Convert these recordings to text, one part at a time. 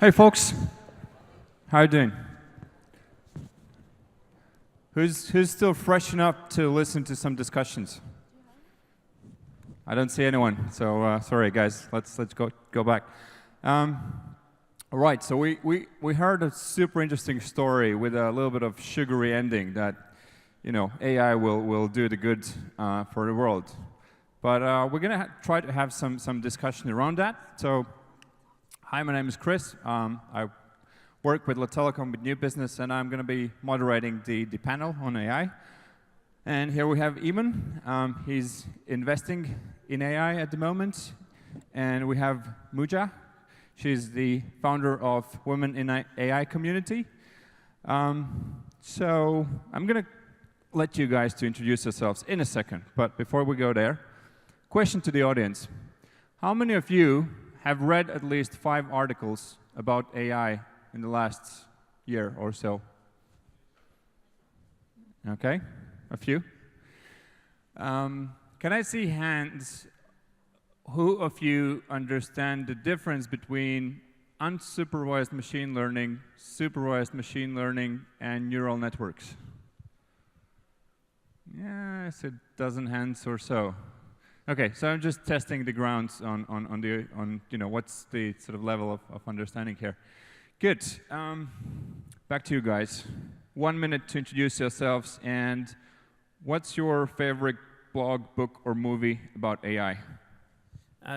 Hey folks, how are you doing? Who's still fresh enough to listen to some discussions? I don't see anyone, so sorry guys. Let's go back. All right, so we heard a super interesting story with a little bit of sugary ending that AI will do the good for the world. But we're gonna try to have some discussion around that. So, hi, my name is Chris. I work with Lattelecom with new business, and I'm going to be moderating the panel on AI. And here we have Eamonn. He's investing in AI at the moment. And we have Moojan. She's the founder of Women in AI Community. So I'm going to let you guys to introduce yourselves in a second. But before we go there, question to the audience. How many of you have read at least 5 articles about AI in the last year or so? Okay, a few. Can I see hands? Who of you understand the difference between unsupervised machine learning, supervised machine learning, and neural networks? Yeah, it's a dozen hands or so. Okay, so I'm just testing the grounds on what's the sort of level of understanding here. Good. Back to you guys. 1 minute to introduce yourselves, and what's your favorite blog, book, or movie about AI?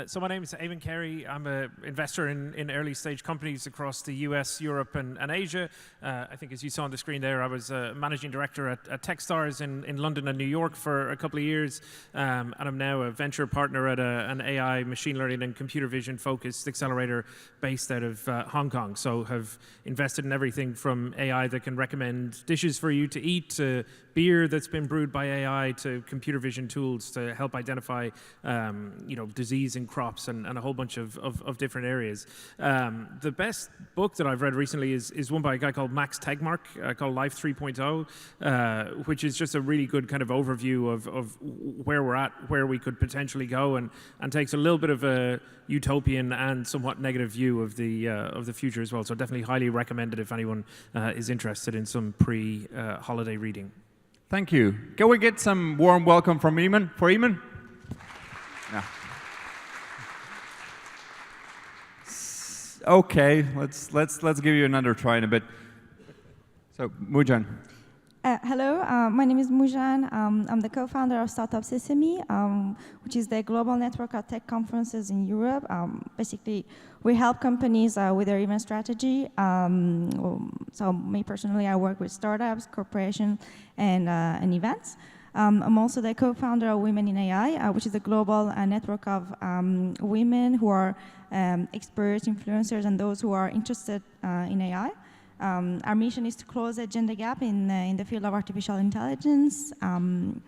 So my name is Eamonn Carey. I'm an investor in early stage companies across the US, Europe, and Asia. I think as you saw on the screen there, I was a managing director at Techstars in London and New York for a couple of years. And I'm now a venture partner at an AI, machine learning, and computer vision focused accelerator based out of Hong Kong. So have invested in everything from AI that can recommend dishes for you to eat, to beer that's been brewed by AI, to computer vision tools to help identify disease in crops and a whole bunch of different areas. The best book that I've read recently is one by a guy called Max Tegmark called Life 3.0, which is just a really good kind of overview of where we're at, where we could potentially go, and takes a little bit of a utopian and somewhat negative view of the future as well. So definitely highly recommended if anyone is interested in some pre-holiday reading. Thank you. Can we get some warm welcome from Eamonn? For Eamonn? Yeah. Okay, let's give you another try in a bit. So, Moojan. Hello, my name is Moojan. I'm the co-founder of Startup Sesame, which is the global network of tech conferences in Europe. Basically, we help companies with their event strategy. So me personally, I work with startups, corporations, and events. I'm also the co-founder of Women in AI, which is a global network of women who are experts, influencers, and those who are interested in AI. Our mission is to close the gender gap in the field of artificial intelligence. And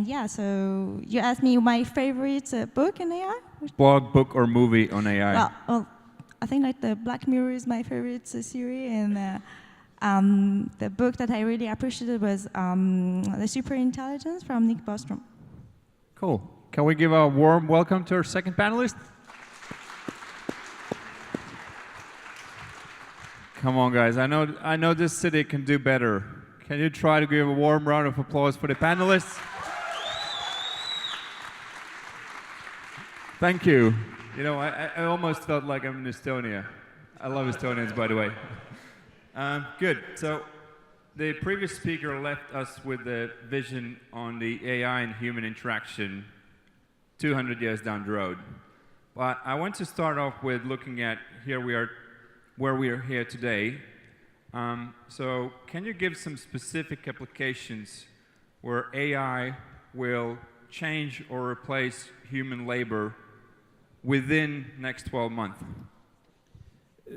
yeah, so you asked me my favorite book in AI? Blog, book, or movie on AI? Well, I think like the Black Mirror is my favorite series, and the book that I really appreciated was The Superintelligence from Nick Bostrom. Cool. Can we give a warm welcome to our second panelist? Come on, guys. I know this city can do better. Can you try to give a warm round of applause for the panelists? Thank you. You know, I almost felt like I'm in Estonia. I love Estonians, by the way. Good. So the previous speaker left us with the vision on the AI and human interaction 200 years down the road. But I want to start off with looking at where we are here today. So can you give some specific applications where AI will change or replace human labor within next 12 months?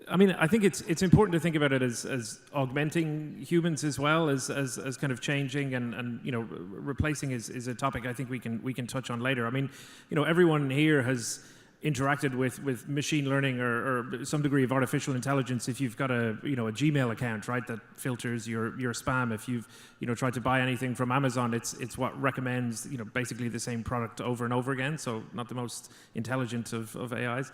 I mean, I think it's important to think about it as augmenting humans as well as kind of changing and replacing is a topic I think we can touch on later. I mean, everyone here has interacted with machine learning or some degree of artificial intelligence. If you've got a Gmail account, right, that filters your spam. If you've tried to buy anything from Amazon, it's what recommends basically the same product over and over again. So not the most intelligent of AIs.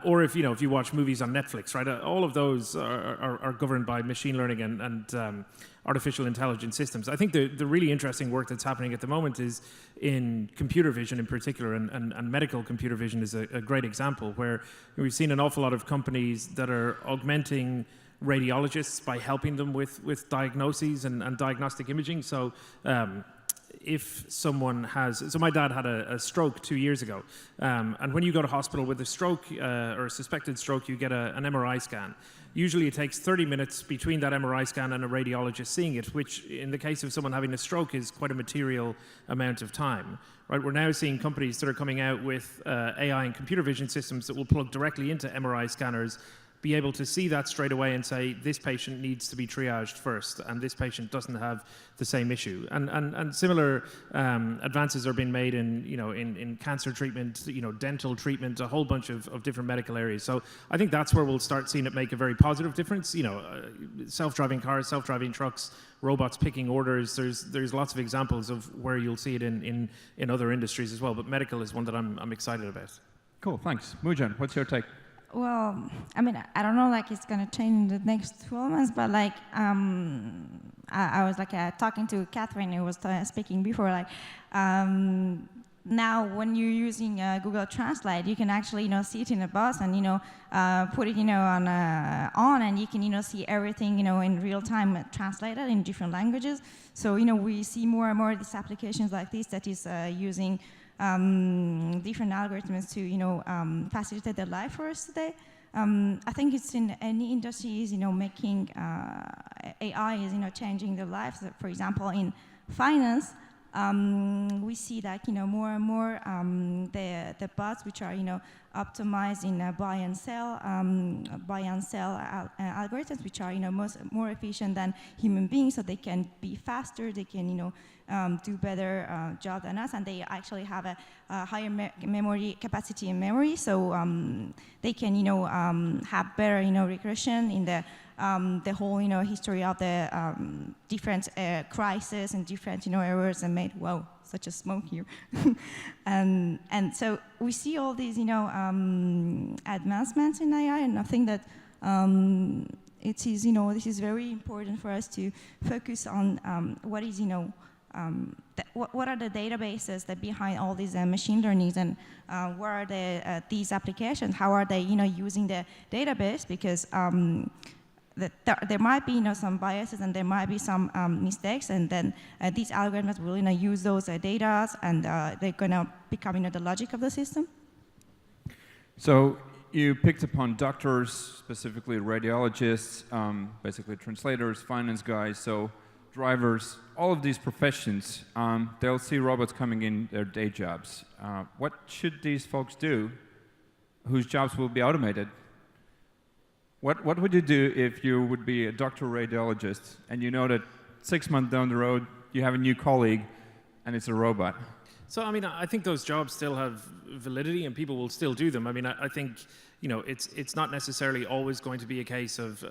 Or if you watch movies on Netflix, right, all of those are governed by machine learning and artificial intelligence systems. I think the really interesting work that's happening at the moment is in computer vision in particular, and medical computer vision is a great example, where we've seen an awful lot of companies that are augmenting radiologists by helping them with diagnoses and diagnostic imaging. So if someone so my dad had a stroke 2 years ago, and when you go to hospital with a stroke or a suspected stroke, you get an MRI scan. Usually it takes 30 minutes between that MRI scan and a radiologist seeing it, which in the case of someone having a stroke is quite a material amount of time. Right? We're now seeing companies that are coming out with AI and computer vision systems that will plug directly into MRI scanners, be able to see that straight away and say, this patient needs to be triaged first, and this patient doesn't have the same issue. And similar advances are being made in cancer treatment, dental treatment, a whole bunch of different medical areas. So I think that's where we'll start seeing it make a very positive difference. Self-driving cars, self-driving trucks, robots picking orders. There's lots of examples of where you'll see it in other industries as well. But medical is one that I'm excited about. Cool, thanks. Moojan, what's your take? Well, I mean, I don't know, like, it's gonna change in the next 12 months, but like, I was like talking to Catherine, who was speaking before, like, now when you're using Google Translate, you can actually, see it in a bus and, put it, on, and you can, see everything, in real time translated in different languages. So, we see more and more these applications like this that is using different algorithms to facilitate their life for us today. I think it's in any industries, making AI is changing their lives. For example, in finance, we see that more and more the bots which are optimized in buy and sell algorithms, which are more efficient than human beings, so they can be faster, they can do better job than us, and they actually have a higher memory capacity in memory, so they can have better regression in the whole history of the different crises and different errors and made such a smoke here. and so we see all these advancements in AI, and I think that it is this is very important for us to focus on what is what are the databases that behind all these machine learnings, and what are these applications? How are they using the database? Because there might be some biases and there might be some mistakes, and then these algorithms will use those data, and they're going to become the logic of the system. So you picked upon doctors, specifically radiologists, basically translators, finance guys, so drivers, all of these professions, they'll see robots coming in their day jobs. What should these folks do whose jobs will be automated? What would you do if you would be a doctor radiologist and you know that 6 months down the road you have a new colleague and it's a robot? So, I mean, I think those jobs still have validity and people will still do them. I mean, I think, it's not necessarily always going to be a case of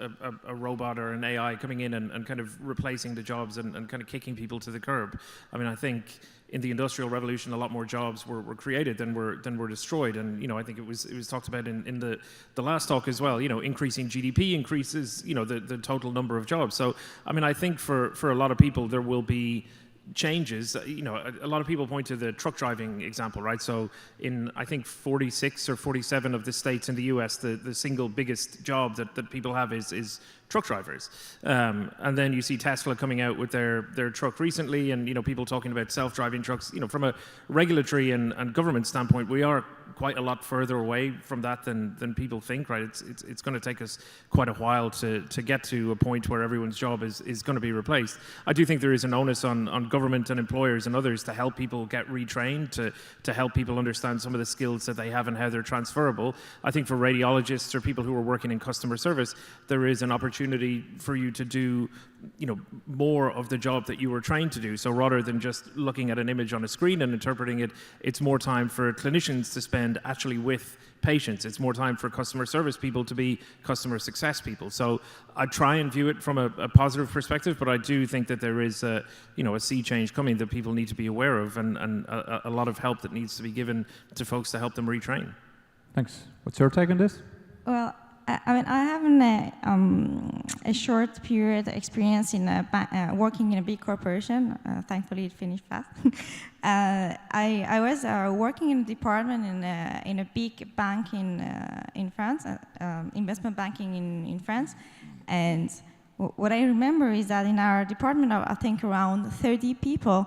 a robot or an AI coming in and kind of replacing the jobs and kind of kicking people to the curb. I mean, I think in the Industrial Revolution, a lot more jobs were created than were destroyed. And, I think it was talked about in the last talk as well, increasing GDP increases, the total number of jobs. So, I mean, I think for a lot of people, there will be changes. A lot of people point to the truck driving example, right? So in, I think, 46 or 47 of the states in the US, the single biggest job that people have is truck drivers. And then you see Tesla coming out with their truck recently, and people talking about self-driving trucks. From a regulatory and government standpoint, we are quite a lot further away from that than people think, right? It's going to take us quite a while to get to a point where everyone's job is going to be replaced. I do think there is an onus on government and employers and others to help people get retrained, to help people understand some of the skills that they have and how they're transferable. I think for radiologists or people who are working in customer service, there is an opportunity opportunity for you to do, more of the job that you were trained to do. So rather than just looking at an image on a screen and interpreting it, it's more time for clinicians to spend actually with patients. It's more time for customer service people to be customer success people. So I try and view it from a positive perspective, but I do think that there is a sea change coming that people need to be aware of, and a lot of help that needs to be given to folks to help them retrain. Thanks. What's your take on this? Well, I have a short period experience in working in a big corporation. Thankfully, it finished fast. I was working in a department in a big bank in France, investment banking in France. And what I remember is that in our department of, I think, around 30 people,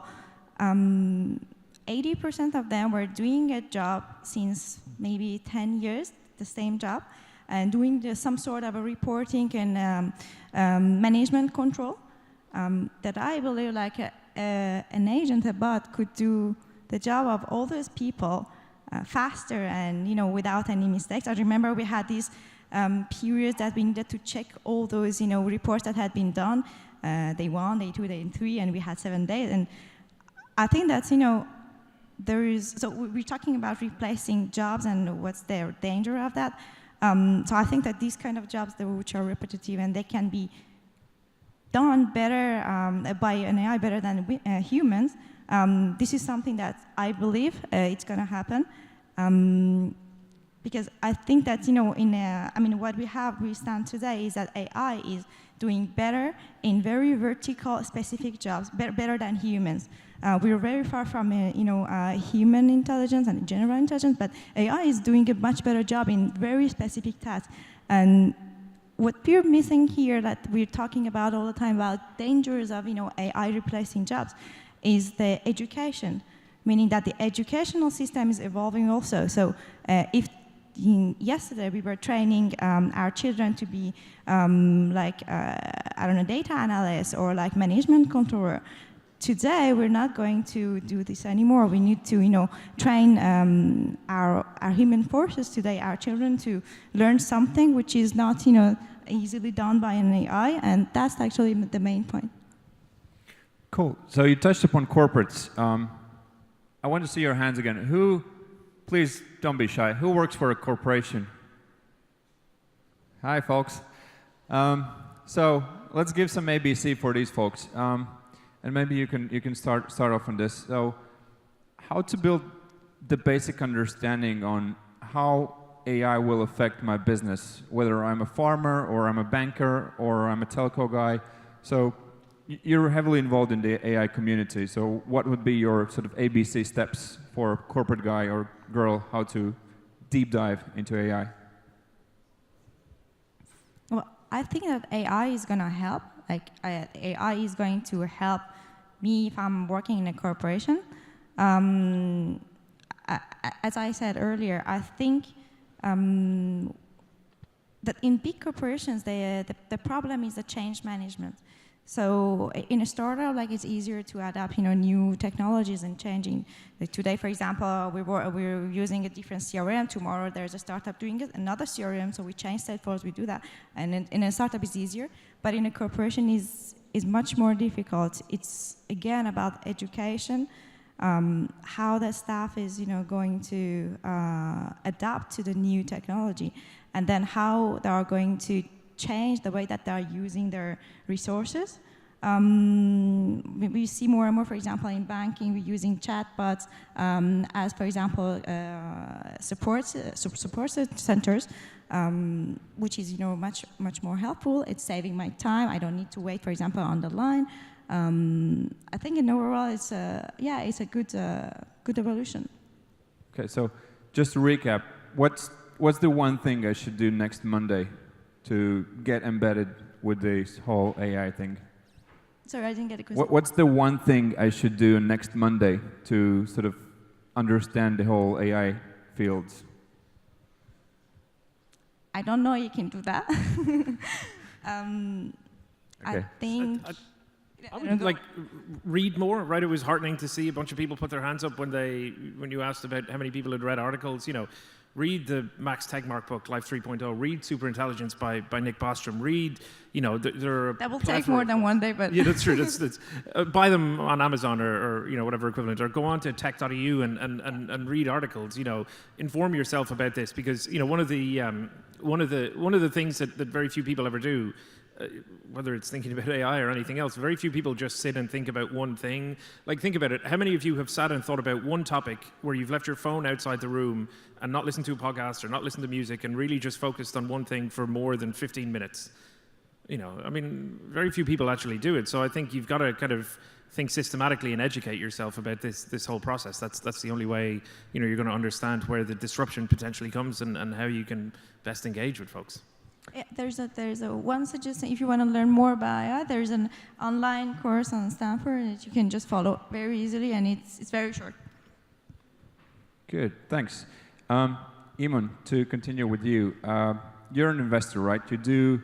80% of them were doing a job since maybe 10 years, the same job, and doing some sort of a reporting and management control that I believe like an agent, a bot, could do the job of all those people faster and without any mistakes. I remember we had these periods that we needed to check all those reports that had been done, day 1, day 2, day 3, and we had 7 days. And I think that's there is, so we're talking about replacing jobs and what's the danger of that. So I think that these kind of jobs, which are repetitive and they can be done better by an AI better than humans, this is something that I believe it's going to happen. Because I think that, what we stand today is that AI is doing better in very vertical, specific jobs, better than humans. We're very far from, human intelligence and general intelligence, but AI is doing a much better job in very specific tasks. And what we're missing here, that we're talking about all the time about dangers of, AI replacing jobs, is the education, meaning that the educational system is evolving also. So if yesterday we were training our children to be data analysts or like management controller, today we're not going to do this anymore. We need to train our human forces today, our children, to learn something which is not easily done by an AI, and that's actually the main point. Cool. So you touched upon corporates. I want to see your hands again. Who, please don't be shy, who works for a corporation? Hi, folks. So let's give some ABC for these folks. And maybe you can start off on this. So, how to build the basic understanding on how AI will affect my business, whether I'm a farmer or I'm a banker or I'm a telco guy. So, you're heavily involved in the AI community. So, what would be your sort of ABC steps for a corporate guy or girl how to deep dive into AI? Well, I think that AI is going to help. AI is going to help me if I'm working in a corporation. As I said earlier, I think that in big corporations, the problem is the change management. So in a startup, it's easier to adapt, new technologies and changing. Like today, for example, we're using a different CRM. Tomorrow, there's a startup doing another CRM, so we change Salesforce, we do that. And in a startup, it's easier, but in a corporation, is much more difficult. It's again about education, how the staff is, going to adapt to the new technology, and then how they are going to change the way that they are using their resources. We see more and more, for example, in banking, we're using chatbots as, for example, support centers, which is much more helpful. It's saving my time. I don't need to wait, for example, on the line. I think in overall, it's a good evolution. Okay, so just to recap, what's the one thing I should do next Monday to get embedded with this whole AI thing? Sorry, I didn't get a question. What's the one thing I should do next Monday to sort of understand the whole AI fields? I don't know you can do that. Okay. I think... I would read more, right? It was heartening to see a bunch of people put their hands up when you asked about how many people had read articles. read the Max Tegmark book, Life 3.0, read Superintelligence by Nick Bostrom, read, there are that will take more than one day, but yeah, that's true. That's buy them on Amazon or whatever equivalent, or go on to tech.eu and read articles. Inform yourself about this, because one of the things that very few people ever do, whether it's thinking about AI or anything else, very few people just sit and think about one thing. Like, think about it. How many of you have sat and thought about one topic where you've left your phone outside the room and not listened to a podcast or not listened to music and really just focused on one thing for more than 15 minutes? Very few people actually do it. So I think you've got to kind of think systematically and educate yourself about this whole process. That's the only way you're going to understand where the disruption potentially comes and how you can best engage with folks. Yeah, there's a one suggestion. If you want to learn more about AI, there's an online course on Stanford that you can just follow very easily, and it's very short. Good, thanks. Eamonn, to continue with you, you're an investor, right? You do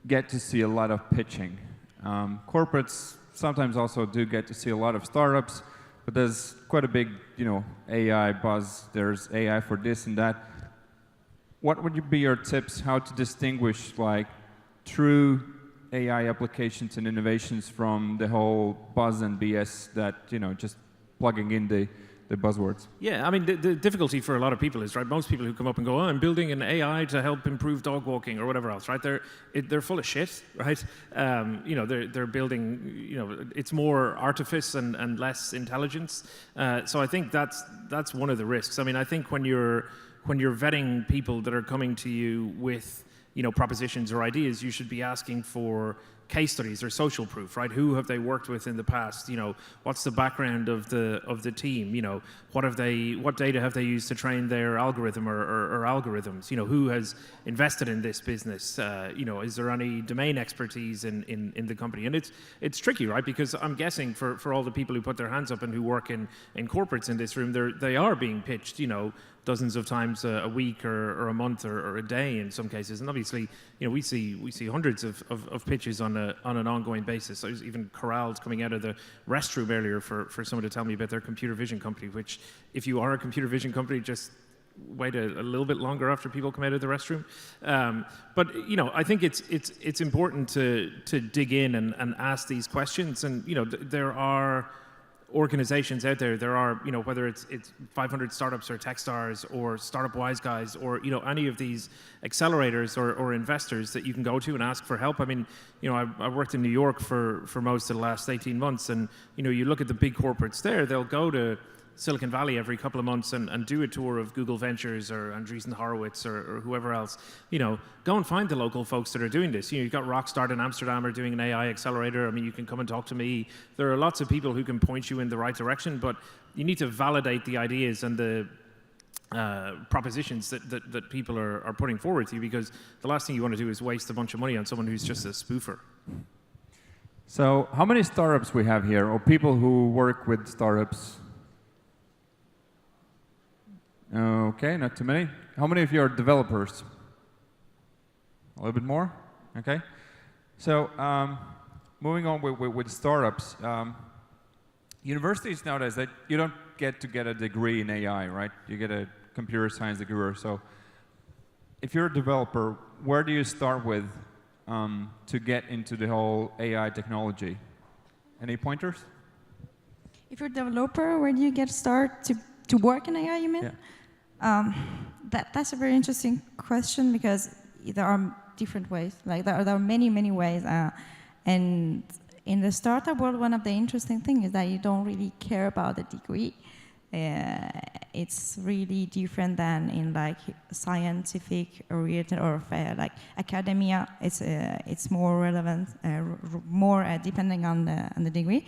get to see a lot of pitching. Corporates sometimes also do get to see a lot of startups, but there's quite a big, AI buzz. There's AI for this and that. What would be your tips how to distinguish like true AI applications and innovations from the whole buzz and BS that, just plugging in the buzzwords? Yeah, the difficulty for a lot of people is, right, most people who come up and go, I'm building an AI to help improve dog walking or whatever else, right? They're full of shit, right? They're building, it's more artifice and less intelligence. So I think that's one of the risks. I think when you're vetting people that are coming to you with, propositions or ideas, you should be asking for case studies or social proof, right? Who have they worked with in the past? What's the background of the team? What data have they used to train their algorithm or algorithms? Who has invested in this business? Is there any domain expertise in the company? And it's tricky, right? Because I'm guessing for all the people who put their hands up and who work in corporates in this room, they are being pitched, dozens of times a week or a month or a day in some cases. And obviously, we see hundreds of pitches on an ongoing basis. I was even corralled coming out of the restroom earlier for someone to tell me about their computer vision company, which if you are a computer vision company, just wait a little bit longer after people come out of the restroom. But I think it's important to dig in and ask these questions. And there are organizations out there are, whether it's 500 startups or Techstars or Startup Wise Guys or, any of these accelerators or investors that you can go to and ask for help. I worked in New York for most of the last 18 months, and, you look at the big corporates there, they'll go to Silicon Valley every couple of months and do a tour of Google Ventures or Andreessen Horowitz or whoever else. Go and find the local folks that are doing this. You've got Rockstart in Amsterdam are doing an AI accelerator. You can come and talk to me. There are lots of people who can point you in the right direction, but you need to validate the ideas and the propositions that people are putting forward to you, because the last thing you want to do is waste a bunch of money on someone who's just a spoofer. So how many startups we have here, or people who work with startups? Okay, not too many. How many of you are developers? A little bit more? Okay. So moving on with startups, universities nowadays, that you don't get to get a degree in AI, right? You get a computer science degree or so. If you're a developer, where do you start with to get into the whole AI technology? Any pointers? If you're a developer, where do you get started to work in AI, you mean? Yeah. That's a very interesting question, because there are different ways. Like there are many ways. And in the startup world, one of the interesting things is that you don't really care about the degree. It's really different than in like scientific oriented or like academia. It's more relevant, more depending on the degree.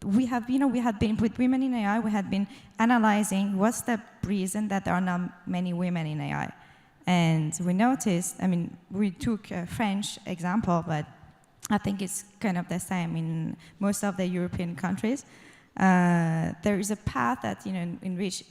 We have been with Women in AI. We have been analyzing what's the reason that there are not many women in AI, and we noticed. We took a French example, but I think it's kind of the same in most of the European countries. There is a path that in which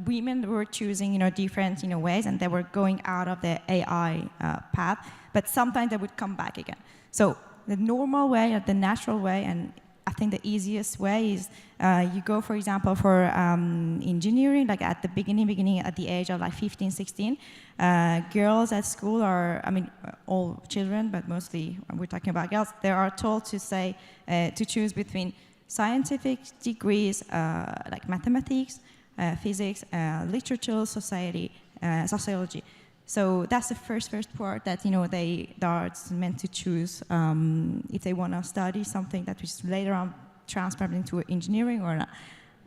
women were choosing different ways, and they were going out of the AI path, but sometimes they would come back again. So the normal way, or the natural way, and I think the easiest way is you go, for example, for engineering, like at the beginning, at the age of like 15, 16, girls at school are, I mean, all children, but mostly we're talking about girls, they are told to say, to choose between scientific degrees, like mathematics, physics, literature, society, sociology. So that's the first part that they are meant to choose if they want to study something that is later on transferred into engineering or not.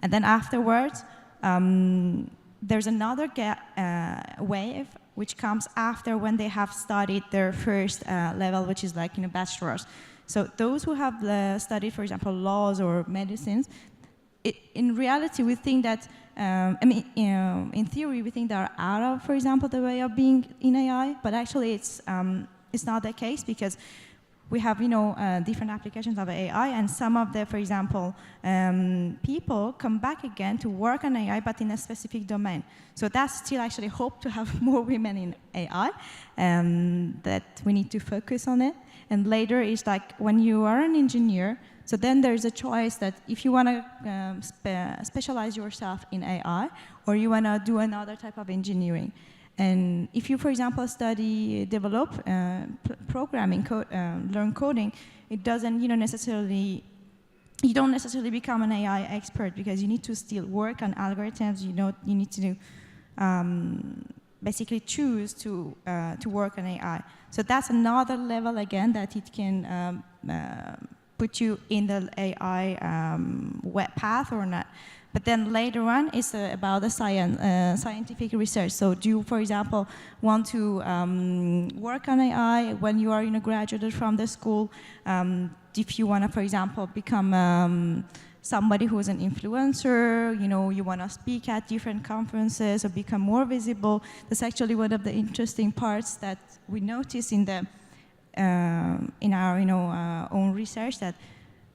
And then afterwards, there's another wave which comes after when they have studied their first level, which is like bachelor's. So those who have studied, for example, laws or medicines, in reality, we think that, in theory, we think they are out of, for example, the way of being in AI, but actually it's not the case because we have, different applications of AI, and some of the, for example, people come back again to work on AI, but in a specific domain. So that's still actually hope to have more women in AI, that we need to focus on it. And later is like when you are an engineer, so then there's a choice that if you want to specialize yourself in AI, or you want to do another type of engineering. And if you, for example, develop programming, learn coding, it doesn't, you don't necessarily become an AI expert because you need to still work on algorithms. You need to basically choose to work on AI. So that's another level again that it can put you in the AI web path or not. But then later on, it's about the scientific research. So do you, for example, want to work on AI when you are graduated from the school? If you want to, for example, become somebody who is an influencer, you want to speak at different conferences or become more visible, that's actually one of the interesting parts that we notice in our own research, that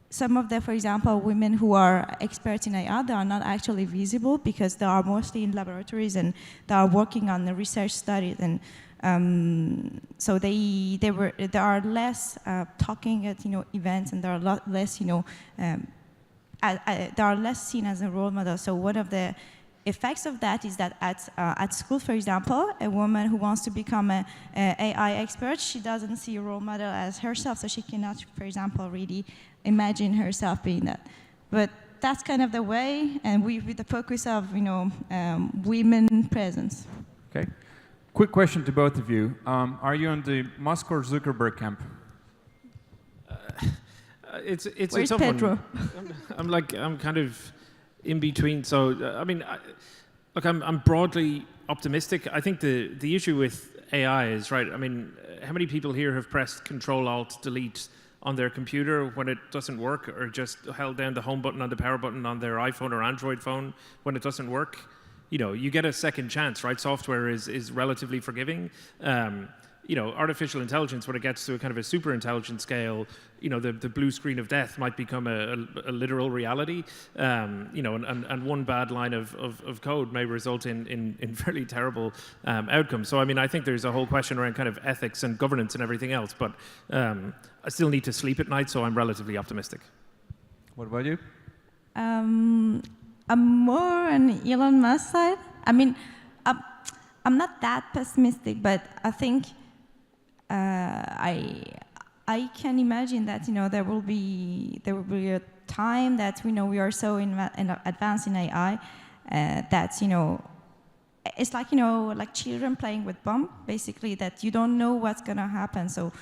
some of the, for example, women who are experts in AI, they are not actually visible because they are mostly in laboratories and they are working on the research studies, and so they are less talking at events, and they are a lot less they are less seen as a role model. So one of the effects of that is that at school, for example, a woman who wants to become an AI expert, she doesn't see a role model as herself, so she cannot, for example, really imagine herself being that. But that's kind of the way, and with the focus of women presence. Okay. Quick question to both of you. Are you on the Musk or Zuckerberg camp? It's Where's a tough Pedro? one. I'm kind of in between. So I'm broadly optimistic. I think the issue with AI is, right, how many people here have pressed Control-Alt-Delete on their computer when it doesn't work, or just held down the home button and the power button on their iPhone or Android phone when it doesn't work? You get a second chance, right? Software is relatively forgiving. Artificial intelligence, when it gets to a kind of a super intelligent scale, the blue screen of death might become a literal reality. And one bad line of code may result in fairly terrible outcomes. So, I think there's a whole question around kind of ethics and governance and everything else, but I still need to sleep at night, so I'm relatively optimistic. What about you? I'm more on Elon Musk side. I'm not that pessimistic, but I think I can imagine that there will be a time that we are so advanced in AI that it's like like children playing with bomb, basically, that you don't know what's gonna happen. So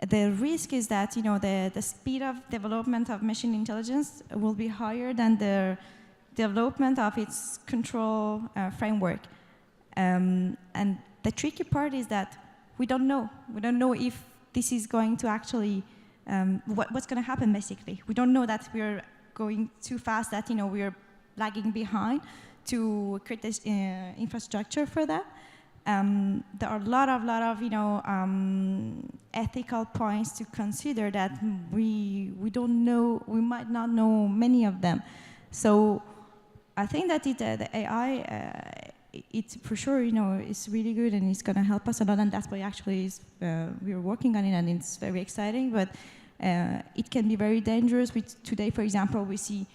the risk is that the speed of development of machine intelligence will be higher than the development of its control framework. And the tricky part is that we don't know. We don't know if this is going to actually, what's going to happen, basically. We don't know that we're going too fast, that we're lagging behind to create this infrastructure for that. There are a lot of ethical points to consider that we don't know. We might not know many of them. So I think that the AI. It's for sure, it's really good, and it's going to help us a lot, and that's why actually we're working on it, and it's very exciting. But it can be very dangerous. Today, for example, we see,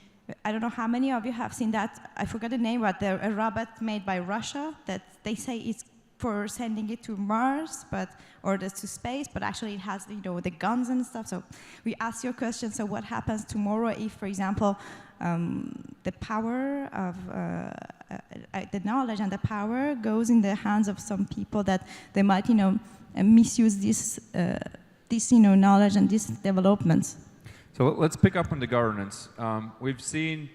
I don't know how many of you have seen that, I forgot the name, but a robot made by Russia that they say it's for sending it to Mars, or to space, but actually it has, the guns and stuff. So we ask your question, so what happens tomorrow if, for example, the power of the knowledge and the power goes in the hands of some people that they might, misuse this, knowledge and these developments. So let's pick up on the governance. We've seen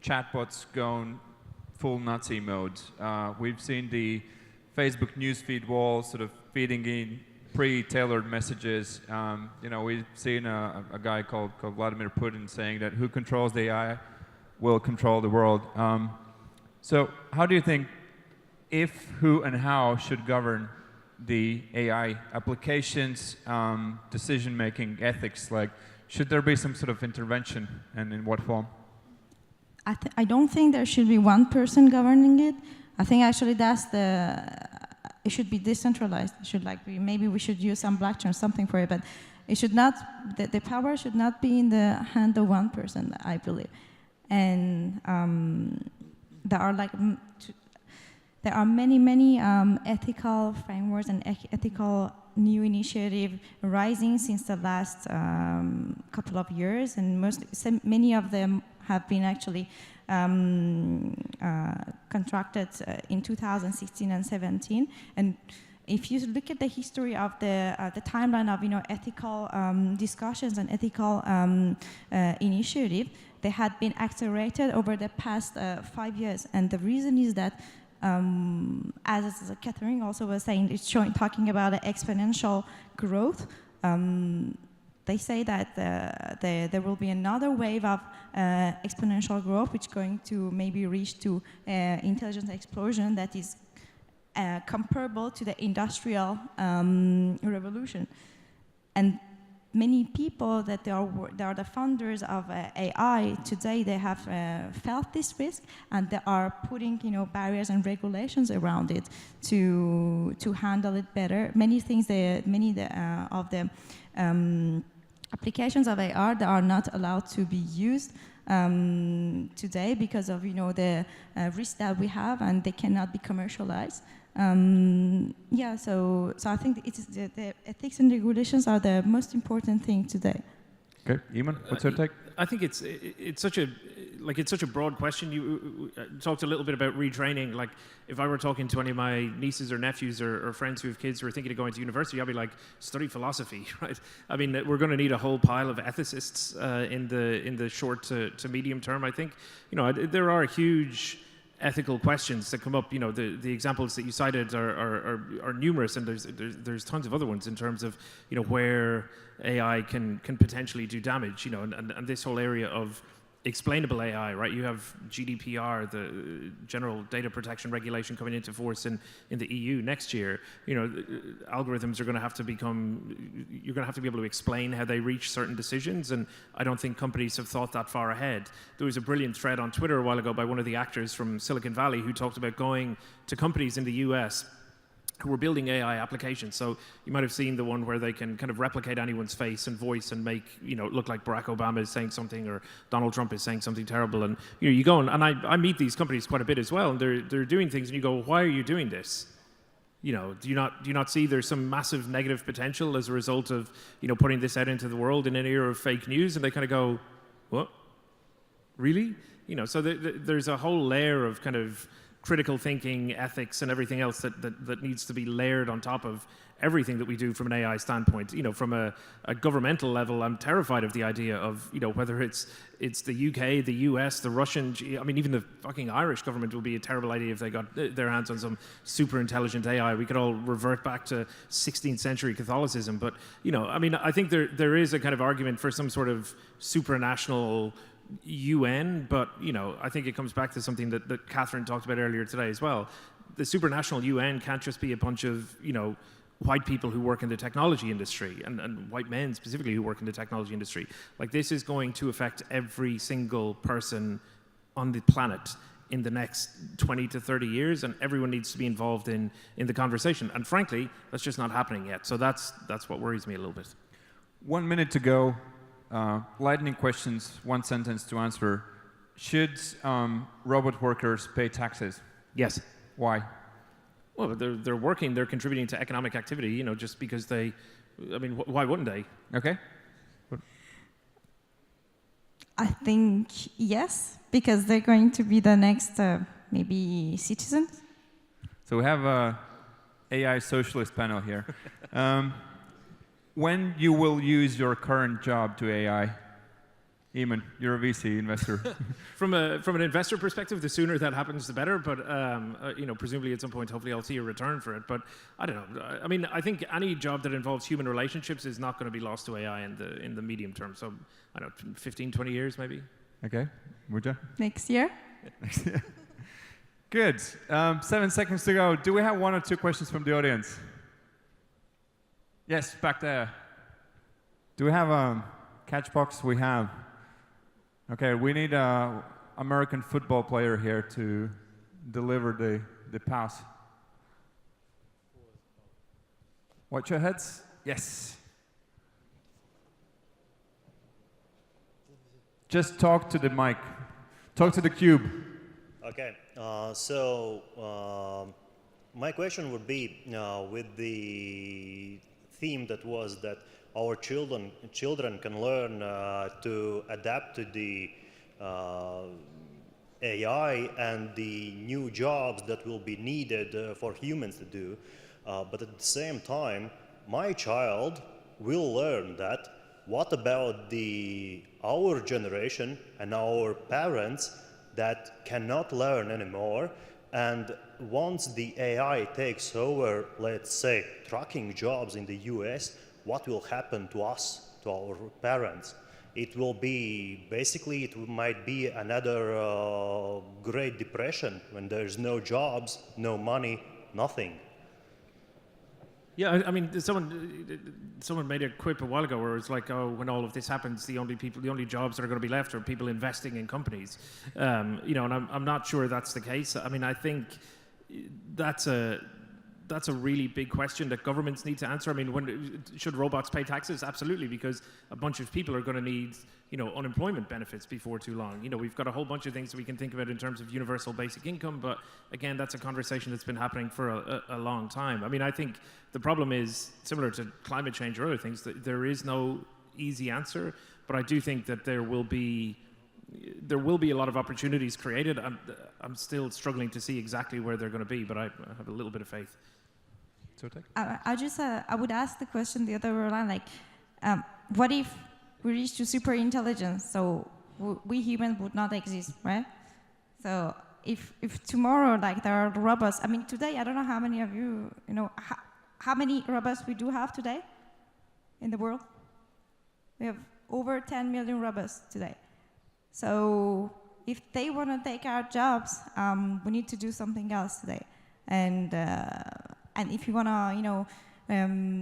chatbots going full Nazi mode. We've seen the Facebook newsfeed wall sort of feeding in pre-tailored messages. We've seen a guy called Vladimir Putin saying that who controls the AI will control the world. So how do you think if, who, and how should govern the AI applications, decision-making, ethics? Like, should there be some sort of intervention, and in what form? I don't think there should be one person governing it. I think actually it should be decentralized. It should maybe we should use some blockchain or something for it, but it should not, the power should not be in the hand of one person, I believe. And there are many ethical frameworks and ethical new initiative rising since the last couple of years, and many of them have been actually contracted in 2016 and 17. And if you look at the history of the timeline of ethical discussions and ethical initiative, they had been accelerated over the past 5 years. And the reason is that, as Catherine also was saying, it's talking about exponential growth. They say that there will be another wave of exponential growth, which is going to maybe reach to intelligence explosion that is comparable to the industrial revolution. And many people that they are the founders of AI today, they have felt this risk, and they are putting barriers and regulations around it to handle it better. Many things, of the applications of AI that are not allowed to be used today because of the risk that we have, and they cannot be commercialized. So I think the ethics and regulations are the most important thing today. Okay, Eamonn, what's your take? I think it's such a broad question. You talked a little bit about retraining. Like, if I were talking to any of my nieces or nephews or friends who have kids who are thinking of going to university, I'd be like, study philosophy, right? I mean, we're going to need a whole pile of ethicists in the short to medium term. I think, there are huge ethical questions that come up. The examples that you cited are numerous, and there's tons of other ones in terms of where AI can potentially do damage. And this whole area of explainable AI, right? You have GDPR, the General Data Protection Regulation, coming into force in the EU next year. Algorithms are going to have to you're going to have to be able to explain how they reach certain decisions, and I don't think companies have thought that far ahead. There was a brilliant thread on Twitter a while ago by one of the actors from Silicon Valley who talked about going to companies in the US who were building AI applications. So you might have seen the one where they can kind of replicate anyone's face and voice and make, look like Barack Obama is saying something or Donald Trump is saying something terrible. And you go and I meet these companies quite a bit as well, and they're doing things, and you go, why are you doing this? Do you not see there's some massive negative potential as a result of putting this out into the world in an era of fake news? And they kind of go, what? Really? So there's a whole layer of kind of critical thinking, ethics, and everything else that needs to be layered on top of everything that we do from an AI standpoint. From a governmental level, I'm terrified of the idea of, whether it's the UK, the US, the Russian, even the fucking Irish government would be a terrible idea if they got their hands on some super intelligent AI. We could all revert back to 16th century Catholicism. But, I think there is a kind of argument for some sort of supranational UN, but I think it comes back to something that Catherine talked about earlier today as well. The supranational UN can't just be a bunch of white people who work in the technology industry, and white men specifically who work in the technology industry. Like, this is going to affect every single person on the planet in the next 20 to 30 years, and everyone needs to be involved in the conversation. And frankly, that's just not happening yet. So that's what worries me a little bit. 1 minute to go. Lightning questions, 1 sentence to answer. Should robot workers pay taxes? Yes. Why? Well, they're working, they're contributing to economic activity, you know, just because they, I mean, why wouldn't they? Okay. I think yes, because they're going to be the next, maybe, citizens. So we have a AI socialist panel here. When you will use your current job to AI? Eamonn, you're a VC investor. From an investor perspective, the sooner that happens, the better. But you know, presumably at some point, hopefully, I'll see a return for it. But I don't know. I mean, I think any job that involves human relationships is not going to be lost to AI in the medium term. So I don't know, 15, 20 years maybe. Okay, Moojan? Next year. Next year. Good. 7 seconds to go. Do we have 1 or 2 questions from the audience? Yes, back there. Do we have a catch box? We have. Okay, we need an American football player here to deliver the pass. Watch your heads. Yes. Just talk to the mic. Talk to the cube. Okay, my question would be with the theme that was that our children can learn to adapt to the AI and the new jobs that will be needed for humans to do. But at the same time, my child will learn that what about our generation and our parents that cannot learn anymore, and once the AI takes over, let's say, trucking jobs in the US, what will happen to us, to our parents? It will be, basically, it might be another Great Depression when there's no jobs, no money, nothing. Yeah, I mean, someone made a quip a while ago where it's like, oh, when all of this happens, the only jobs that are going to be left are people investing in companies. You know, and I'm not sure that's the case. I mean, I think that's a really big question that governments need to answer. I mean, should robots pay taxes? Absolutely, because a bunch of people are going to need, you know, unemployment benefits before too long. You know, we've got a whole bunch of things that we can think about in terms of universal basic income, but again, that's a conversation that's been happening for a long time. I mean, I think the problem is similar to climate change or other things, that there is no easy answer, but I do think that there will be a lot of opportunities created. I'm still struggling to see exactly where they're going to be, but I have a little bit of faith. I would ask the question the other way around, like, what if we reach to super intelligence, so we humans would not exist, right? So if tomorrow, like, there are robots, I mean, today, I don't know how many of you know, how many robots we do have today in the world? We have over 10 million robots today. So if they want to take our jobs, we need to do something else today. And if you want to, you know,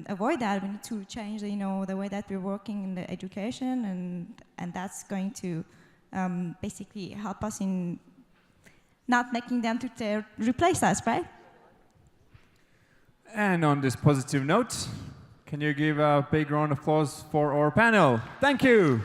avoid that, we need to change, you know, the way that we're working in the education, and that's going to basically help us in not making them to replace us, right? And on this positive note, can you give a big round of applause for our panel? Thank you.